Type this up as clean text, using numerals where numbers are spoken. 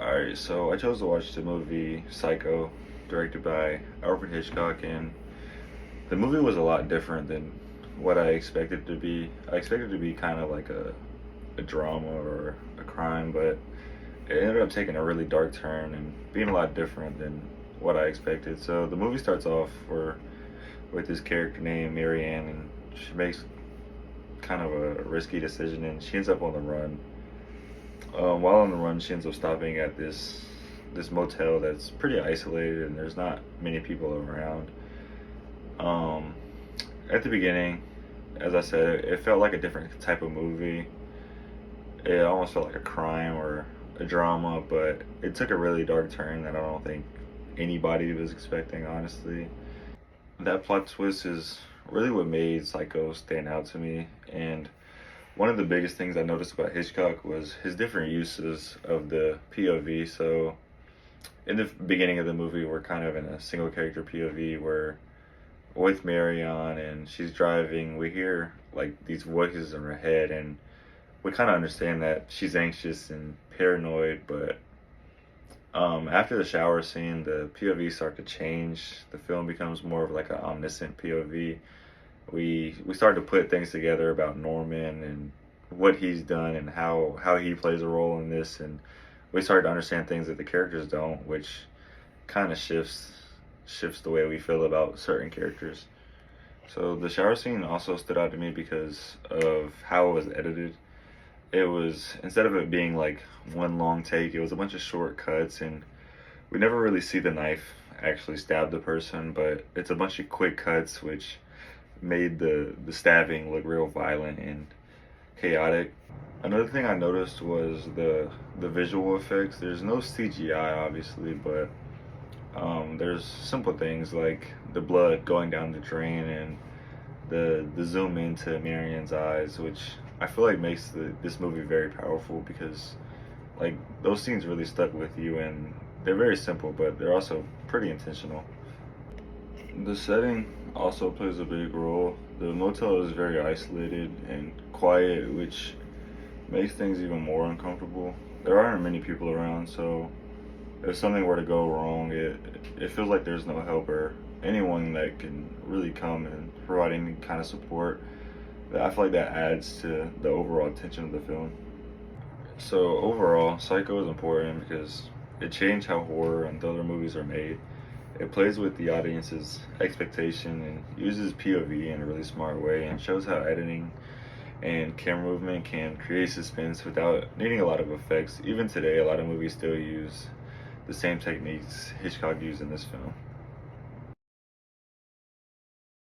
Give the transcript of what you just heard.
Alright, so I chose to watch the movie Psycho, directed by Alfred Hitchcock, and the movie was a lot different than what I expected it to be. I expected it to be kind of like a drama or a crime, but it ended up taking a really dark turn and being a lot different than what I expected. So the movie starts off with this character named Marianne, and she makes kind of a risky decision, and she ends up on the run. While on the run, she ends up stopping at this motel that's pretty isolated, and there's not many people around. Um, at the beginning, as I said, it felt like a different type of movie. It almost felt like a crime or a drama, but it took a really dark turn that I don't think anybody was expecting, honestly. That plot twist is really what made Psycho stand out to me, and one of the biggest things I noticed about Hitchcock was his different uses of the POV. So in the beginning of the movie, we're kind of in a single character POV where with Marion and she's driving, we hear like these voices in her head, and we kind of understand that she's anxious and paranoid. But after the shower scene, the POV start to change. The film becomes more of like an omniscient POV. We start to put things together about Norman and what he's done and how he plays a role in this, and we start to understand things that the characters don't, which kind of shifts the way we feel about certain characters. So the shower scene also stood out to me because of how it was edited. It was, instead of it being like one long take, it was a bunch of short cuts, and we never really see the knife actually stab the person, but it's a bunch of quick cuts which made the stabbing look real violent and chaotic. Another thing I noticed was the visual effects. There's no CGI obviously, but there's simple things like the blood going down the drain and the zoom into Marion's eyes, which I feel like makes this movie very powerful because like those scenes really stuck with you, and they're very simple, but they're also pretty intentional. The setting also plays a big role. The motel is very isolated and quiet, which makes things even more uncomfortable. There aren't many people around, so if something were to go wrong, it feels like there's no help or anyone that can really come and provide any kind of support. I feel like that adds to the overall tension of the film. So overall, Psycho is important because it changed how horror and other movies are made. It plays with the audience's expectation and uses POV in a really smart way, and shows how editing and camera movement can create suspense without needing a lot of effects. Even today, a lot of movies still use the same techniques Hitchcock used in this film.